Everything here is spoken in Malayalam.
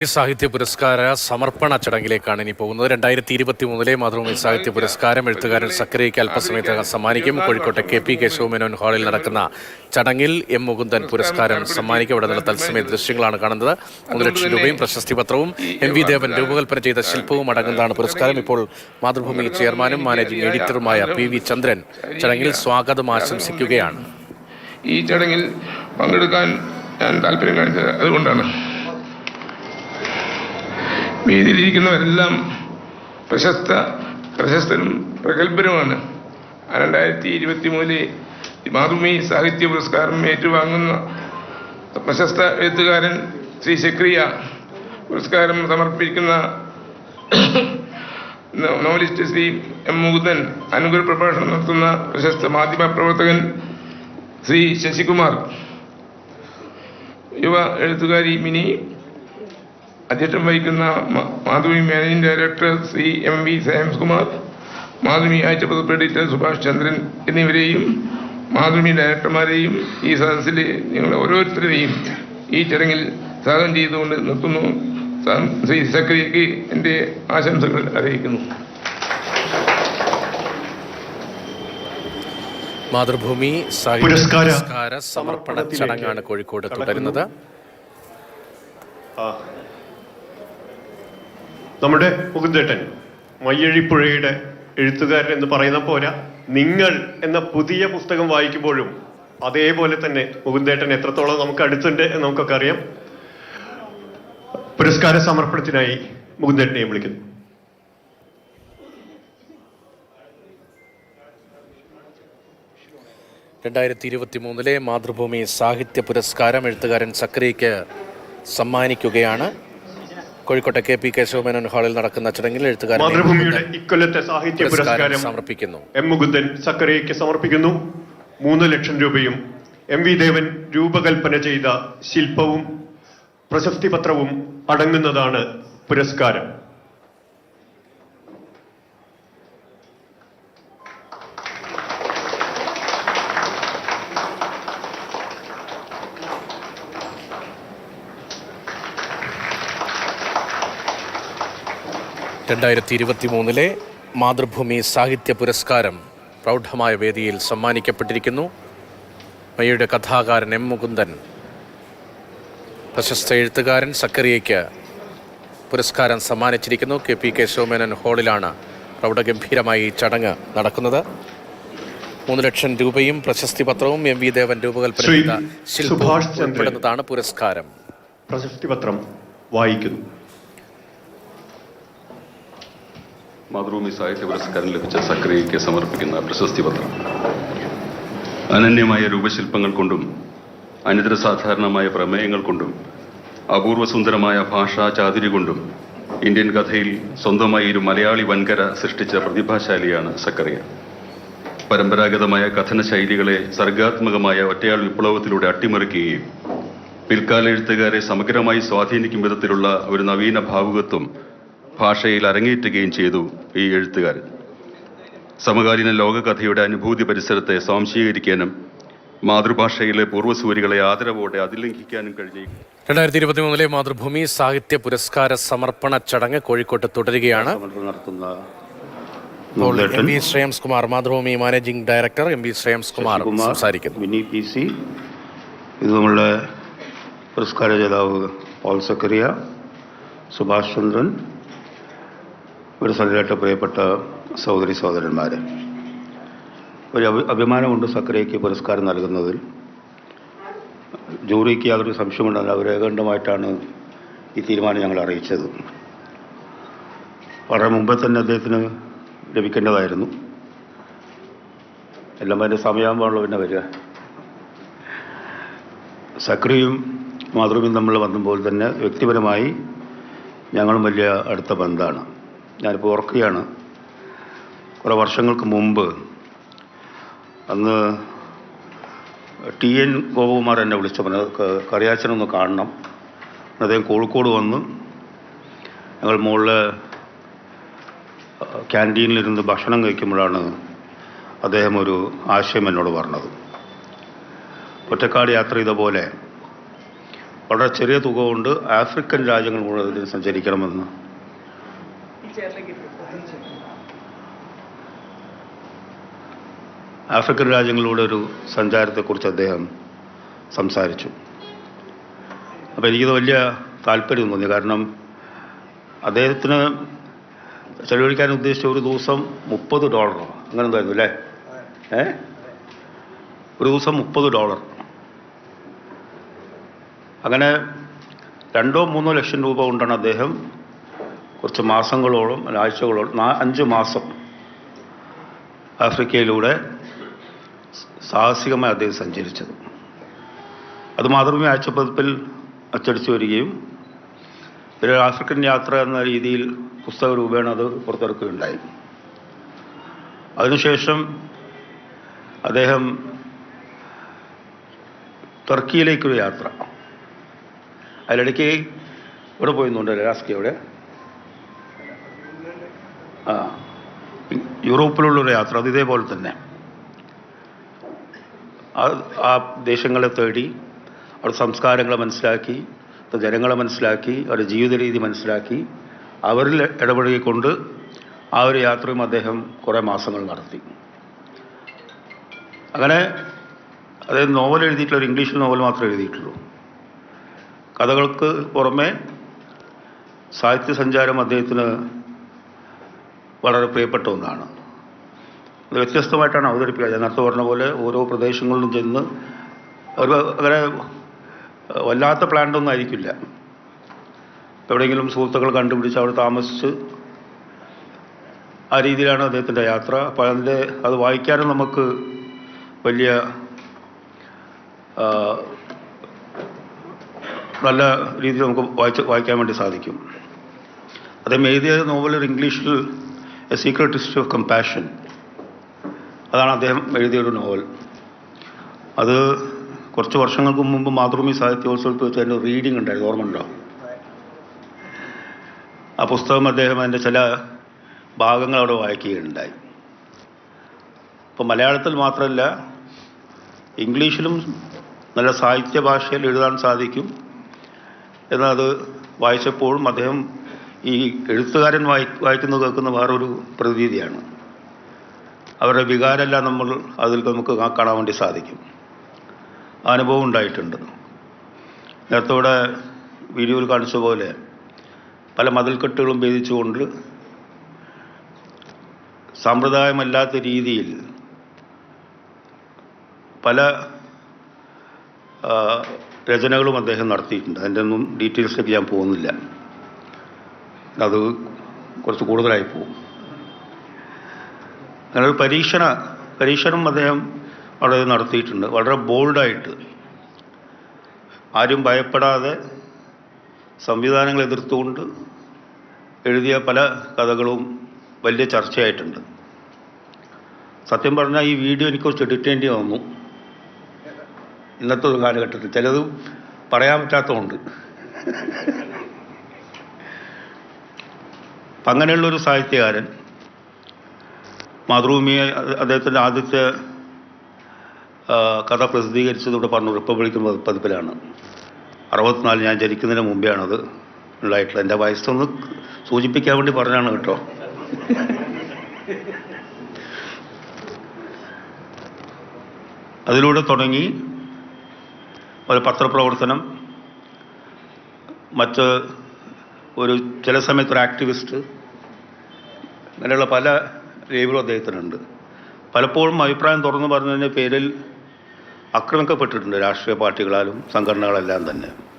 സാഹിത്യ പുരസ്കാര സമർപ്പണ ചടങ്ങിലേക്കാണ് ഇനി പോകുന്നത്. 2023 മാതൃഭൂമി സാഹിത്യ പുരസ്കാരം എഴുത്തുകാരൻ സക്കറിയയ്ക്ക് അല്പസമയത്ത് സമ്മാനിക്കും. കോഴിക്കോട്ടെ KP കേശവമേനോൻ ഹാളിൽ നടക്കുന്ന ചടങ്ങിൽ M മുകുന്ദൻ പുരസ്കാരം സമ്മാനിക്കും. ഇവിടെ നിന്ന് തത്സമയ ദൃശ്യങ്ങളാണ് കാണുന്നത്. 1 ലക്ഷം രൂപയും പ്രശസ്തി പത്രവും MV ദേവൻ രൂപകൽപ്പന ചെയ്ത ശില്പവും അടങ്ങുന്നതാണ് പുരസ്കാരം. ഇപ്പോൾ മാതൃഭൂമി ചെയർമാനും മാനേജിംഗ് എഡിറ്ററുമായ PV ചന്ദ്രൻ ചടങ്ങിൽ സ്വാഗതം ആശംസിക്കുകയാണ്. ഈ ചടങ്ങിൽ പങ്കെടുക്കാൻ ഞാൻ താല്പര്യം കാണിച്ചത് അതുകൊണ്ടാണ്. വേദിയിലിരിക്കുന്നവരെല്ലാം പ്രശസ്തരും പ്രഗത്ഭരുമാണ്. 2023 മാതൃഭൂമി സാഹിത്യ പുരസ്കാരം ഏറ്റുവാങ്ങുന്ന പ്രശസ്ത എഴുത്തുകാരൻ ശ്രീ സക്കറിയ, പുരസ്കാരം സമർപ്പിക്കുന്ന നോവലിസ്റ്റ് ശ്രീ M മുകുന്ദൻ, അനുഗ്രഹ പ്രഭാഷണം നടത്തുന്ന പ്രശസ്ത മാധ്യമ പ്രവർത്തകൻ ശ്രീ ശശികുമാർ, യുവ എഴുത്തുകാരി മിനി, അധ്യക്ഷം വഹിക്കുന്ന Mathrubhumi managing director Shri MV Shreyamskumar, Mathrubhumi ആഴ്ചപ്പതിപ്പ് എഡിറ്റർ സുഭാഷ് ചന്ദ്രൻ എന്നിവരെയും മാതൃഭൂമി ഡയറക്ടർമാരെയും ഈ സദസ്സിൽ നിങ്ങൾ ഓരോരുത്തരെയും ഈ ചടങ്ങിൽ സ്വാഗതം ചെയ്തുകൊണ്ട് നിർത്തുന്നു. ശ്രീ സക്കറിയയ്ക്ക് എൻ്റെ ആശംസകൾ അറിയിക്കുന്നു. മാതൃഭൂമി സാഹിത്യ പുരസ്കാര സമർപ്പണ ചടങ്ങാണ് കോഴിക്കോട് തുടരുന്നത്. നമ്മുടെ മുകുന്ദേട്ടൻ മയ്യഴിപ്പുഴയുടെ എഴുത്തുകാരൻ എന്ന് പറയുന്ന പോരാ, നിങ്ങൾ എന്ന പുതിയ പുസ്തകം വായിക്കുമ്പോഴും അതേപോലെ തന്നെ മുകുന്ദേട്ടൻ എത്രത്തോളം നമുക്ക് അടുത്തുണ്ട് എന്ന് നമുക്കൊക്കെ അറിയാം. പുരസ്കാര സമർപ്പണത്തിനായി മുകുന്ദേട്ടനെ വിളിക്കുന്നു. '23 മാതൃഭൂമി സാഹിത്യ പുരസ്കാരം എഴുത്തുകാരൻ സക്കറിയയ്ക്ക് സമ്മാനിക്കുകയാണ്. കോഴിക്കോട്ടെ KP കേശവമേനോൻ ഹാളിൽ നടക്കുന്ന ചടങ്ങിൽ എഴുത്തുകാരൻ മാതൃഭൂമിയുടെ ഇക്കൊല്ലത്തെ സാഹിത്യ പുരസ്കാരം സമർപ്പിക്കുന്നു. M മുകുന്ദൻ സക്കറിയയ്ക്ക് സമർപ്പിക്കുന്നു. 3 ലക്ഷം രൂപയും MV ദേവൻ രൂപകൽപ്പന ചെയ്ത ശില്പവും പ്രശസ്തി പത്രവും അടങ്ങുന്നതാണ് പുരസ്കാരം. '23 മാതൃഭൂമി സാഹിത്യ പുരസ്കാരം പ്രൗഢമായ വേദിയിൽ സമ്മാനിക്കപ്പെട്ടിരിക്കുന്നു. മയ്യയുടെ കഥാകാരൻ M മുകുന്ദൻ, പ്രശസ്ത എഴുത്തുകാരൻ സക്കറിയയ്ക്ക് പുരസ്കാരം സമ്മാനിച്ചിരിക്കുന്നു. KP കേശവമേനോൻ ഹാളിലാണ് പ്രൗഢഗംഭീരമായി ഈ ചടങ്ങ് നടക്കുന്നത്. 3 ലക്ഷം രൂപയും പ്രശസ്തി പത്രവും MV ദേവൻ രൂപകൽപ്പന ചെയ്ത ശില്പവും ഉൾപ്പെടുന്നതാണ് പുരസ്കാരം. പ്രശസ്തി പത്രം വായിക്കുന്നു. മാതൃഭൂമി സാഹിത്യ പുരസ്കാരം ലഭിച്ച സക്കറിയയ്ക്ക് സമർപ്പിക്കുന്ന പ്രശസ്തി പത്രം അനന്യമായ രൂപശില്പങ്ങൾ കൊണ്ടും അനിതര സാധാരണമായ പ്രമേയങ്ങൾ കൊണ്ടും അപൂർവസുന്ദരമായ ഭാഷാ ചാതുരി കൊണ്ടും ഇന്ത്യൻ കഥയിൽ സ്വന്തമായി ഒരു മലയാളി വൻകര സൃഷ്ടിച്ച പ്രതിഭാശാലിയാണ് സക്കറിയ. പരമ്പരാഗതമായ കഥന ശൈലികളെ സർഗാത്മകമായ ഒറ്റയാൾ വിപ്ലവത്തിലൂടെ അട്ടിമറിക്കുകയും പിൽക്കാല എഴുത്തുകാരെ സമഗ്രമായി സ്വാധീനിക്കും വിധത്തിലുള്ള ഒരു നവീന ഭാവുകത്വം ഭാഷയിൽ അരങ്ങേറ്റുകയും ചെയ്തു ഈ എഴുത്തുകാരൻ. സമകാലീന ലോകകഥയുടെ അനുഭൂതി പരിസരത്തെ സ്വാംശീകരിക്കാനും മാതൃഭാഷയിലെ പൂർവ്വസൂരികളെ ആദരവോടെ അതിലംഘിക്കാനും കഴിഞ്ഞു. 2023 മാതൃഭൂമി സാഹിത്യ പുരസ്കാര സമർപ്പണ ചടങ്ങ് കോഴിക്കോട്ട് തുടരുകയാണ്. MV Shreyamskumar, Mathrubhumi managing director MV Shreyamskumar സംസാരിക്കുന്നു. ഇത് നമ്മളുടെ പുരസ്കാര ജേതാവ് പോൾ സക്കറിയ, സുഭാഷ് ചന്ദ്രൻ, ഒരു സ്ഥലത്തെ പ്രിയപ്പെട്ട സഹോദരി സഹോദരന്മാരെ, ഒരു അഭിമാനമുണ്ട് സക്കറിയയ്ക്ക് പുരസ്കാരം നൽകുന്നതിൽ. ജൂറിക്ക് യാതൊരു സംശയമുണ്ടല്ല, അവർ ഏകണ്ഠമായിട്ടാണ് ഈ തീരുമാനം ഞങ്ങൾ അറിയിച്ചത്. വളരെ മുമ്പേ തന്നെ അദ്ദേഹത്തിന് ലഭിക്കേണ്ടതായിരുന്നു. എല്ലാം അതിൻ്റെ സമയമാകുമ്പോഴാണല്ലോ പിന്നെ വരിക. സക്കറിയും മാതൃഭൂമിയും തമ്മിൽ വന്നപ്പോൾ തന്നെ വ്യക്തിപരമായി ഞങ്ങളും വലിയ അടുത്ത ബന്ധമാണ്. ഞാനിപ്പോൾ ഓർക്കുകയാണ്, കുറേ വർഷങ്ങൾക്ക് മുമ്പ് അന്ന് TN ഗോപകുമാർ എന്നെ വിളിച്ചു പറഞ്ഞു, കറിയാച്ചനൊന്ന് കാണണം. അദ്ദേഹം കോഴിക്കോട് വന്ന് ഞങ്ങൾ മുകളിൽ ക്യാൻറ്റീനിലിരുന്ന് ഭക്ഷണം കഴിക്കുമ്പോഴാണ് അദ്ദേഹം ഒരു ആശയം എന്നോട് പറഞ്ഞത്. ഒറ്റക്കാട് യാത്ര ചെയ്ത പോലെ വളരെ ചെറിയ തുക കൊണ്ട് ആഫ്രിക്കൻ രാജ്യങ്ങൾ മുഴുവൻ സഞ്ചരിക്കണമെന്ന് ആഫ്രിക്കൻ രാജ്യങ്ങളുടെ ഒരു സഞ്ചാരത്തെക്കുറിച്ച് അദ്ദേഹം സംസാരിച്ചു. അപ്പോൾ എനിക്കത് വലിയ താല്പര്യം തോന്നി. കാരണം അദ്ദേഹത്തിന് ചെലവഴിക്കാൻ ഉദ്ദേശിച്ച ഒരു ദിവസം $30 അങ്ങനെ എന്തായിരുന്നു അല്ലേ? ഒരു ദിവസം $30. അങ്ങനെ 2-3 ലക്ഷം രൂപ കൊണ്ടാണ് അദ്ദേഹം കുറച്ച് മാസങ്ങളോളം ആഴ്ചകളോളം 5 മാസം ആഫ്രിക്കയിലൂടെ സാഹസികമായി അദ്ദേഹം സഞ്ചരിച്ചത്. അത് മാതൃഭൂമി ആഴ്ചപ്പതിപ്പിൽ അച്ചടിച്ചു വരികയും ഒരു ആഫ്രിക്കൻ യാത്ര എന്ന രീതിയിൽ പുസ്തക രൂപേണ അത് പുറത്തിറക്കുകയുണ്ടായി. അതിനുശേഷം അദ്ദേഹം ടർക്കിയിലേക്കൊരു യാത്ര, അതിലിടയ്ക്ക് ഇവിടെ പോയിരുന്നുണ്ട് ലാസ്കയുടെ യൂറോപ്പിലുള്ളൊരു യാത്ര. അത് ഇതേപോലെ തന്നെ ആ ദേശങ്ങളെ തേടി അവിടെ സംസ്കാരങ്ങളെ മനസ്സിലാക്കി, ജനങ്ങളെ മനസ്സിലാക്കി, അവരുടെ ജീവിത രീതി മനസ്സിലാക്കി, അവരിൽ ഇടപഴകിക്കൊണ്ട് ആ ഒരു യാത്രയും അദ്ദേഹം കുറേ മാസങ്ങൾ നടത്തി. അങ്ങനെ അദ്ദേഹം നോവൽ എഴുതിയിട്ടുള്ള ഒരു ഇംഗ്ലീഷിൽ നോവൽ മാത്രമേ എഴുതിയിട്ടുള്ളൂ. കഥകൾക്ക് പുറമെ സാഹിത്യ സഞ്ചാരം അദ്ദേഹത്തിന് വളരെ പ്രിയപ്പെട്ട ഒന്നാണ്. അത് വ്യത്യസ്തമായിട്ടാണ് അവതരിപ്പിക്കുക. ഞാൻ നേരത്തെ പറഞ്ഞ പോലെ ഓരോ പ്രദേശങ്ങളിലും ചെന്ന് അവർ അങ്ങനെ വല്ലാത്ത പ്ലാനൊന്നും ആയിരിക്കില്ല. എവിടെയെങ്കിലും സുഹൃത്തുക്കൾ കണ്ടുപിടിച്ച് അവിടെ താമസിച്ച് ആ രീതിയിലാണ് അദ്ദേഹത്തിൻ്റെ യാത്ര. അപ്പോൾ അത് വായിക്കാനും നമുക്ക് വലിയ നല്ല രീതിയിൽ നമുക്ക് വായിക്കാൻ വേണ്ടി സാധിക്കും. അദ്ദേഹം എഴുതിയ നോവൽ ഒരു ഇംഗ്ലീഷിൽ A secret history of compassion, അതാണ് അദ്ദേഹം എഴുതിയൊരു നോവൽ. അത് കുറച്ച് വർഷങ്ങൾക്ക് മുമ്പ് മാതൃഭൂമി സാഹിത്യോത്സവത്തിൽ വെച്ച് അതിൻ്റെ റീഡിംഗ് ഉണ്ടായിരുന്നു, ഓർമ്മയുണ്ടോ? ആ പുസ്തകം അദ്ദേഹം അതിൻ്റെ ചില ഭാഗങ്ങൾ അവിടെ വായിക്കുകയുണ്ടായി. അപ്പോൾ മലയാളത്തിൽ മാത്രമല്ല ഇംഗ്ലീഷിലും നല്ല സാഹിത്യ ഭാഷയിൽ എഴുതാൻ സാധിക്കും എന്നത് വായിച്ചപ്പോഴും അദ്ദേഹം ഈ എഴുത്തുകാരൻ വായിക്കുന്നത് കേൾക്കുന്ന വേറൊരു പ്രതീതിയാണ്. അവരുടെ വികാരമെല്ലാം അതിൽ നമുക്ക് കാണാൻ വേണ്ടി സാധിക്കും. അനുഭവം ഉണ്ടായിട്ടുണ്ട്. നേരത്തെ ഇവിടെ വീഡിയോയിൽ കാണിച്ച പോലെ പല മതിൽക്കെട്ടുകളും ഭേദിച്ചുകൊണ്ട് സാമ്പ്രദായമല്ലാത്ത രീതിയിൽ പല രചനകളും അദ്ദേഹം നടത്തിയിട്ടുണ്ട്. അതിൻ്റെ ഒന്നും ഡീറ്റെയിൽസിലേക്ക് ഞാൻ പോകുന്നില്ല, അത് കുറച്ച് കൂടുതലായി പോകും. അങ്ങനെ ഒരു പരീക്ഷണം അദ്ദേഹം അവിടെ നടത്തിയിട്ടുണ്ട്. വളരെ ബോൾഡായിട്ട്, ആരും ഭയപ്പെടാതെ സംവിധാനങ്ങൾ എതിർത്തുകൊണ്ട് എഴുതിയ പല കഥകളും വലിയ ചർച്ചയായിട്ടുണ്ട്. സത്യം പറഞ്ഞാൽ ഈ വീഡിയോ എനിക്ക് കുറച്ച് എഡിറ്റ് ചെയ്യേണ്ടി വന്നു ഇന്നത്തെ ഒരു കാലഘട്ടത്തിൽ. ചിലത് പറയാൻ പറ്റാത്തതുകൊണ്ട്. അങ്ങനെയുള്ളൊരു സാഹിത്യകാരൻ മാതൃഭൂമി അദ്ദേഹത്തിൻ്റെ ആദ്യത്തെ കഥ പ്രസിദ്ധീകരിച്ചത് ഇവിടെ പറഞ്ഞു റിപ്പബ്ലിക് പതിപ്പിലാണ്. 64 ഞാൻ ജനിക്കുന്നതിന് മുമ്പെയാണത് ഉണ്ടായിട്ടുള്ളത്. എൻ്റെ വയസ്സൊന്ന് സൂചിപ്പിക്കാൻ വേണ്ടി പറഞ്ഞാണ് കേട്ടോ. അതിലൂടെ തുടങ്ങി ഒരു പത്രപ്രവർത്തനം, മറ്റ് ചില സമയത്തൊരു ആക്ടിവിസ്റ്റ്, അങ്ങനെയുള്ള പല ലേബലും അദ്ദേഹത്തിനുണ്ട്. പലപ്പോഴും അഭിപ്രായം തുറന്നു പറഞ്ഞതിൻ്റെ പേരിൽ ആക്രമിക്കപ്പെട്ടിട്ടുണ്ട് രാഷ്ട്രീയ പാർട്ടികളാലും സംഘടനകളെല്ലാം തന്നെ.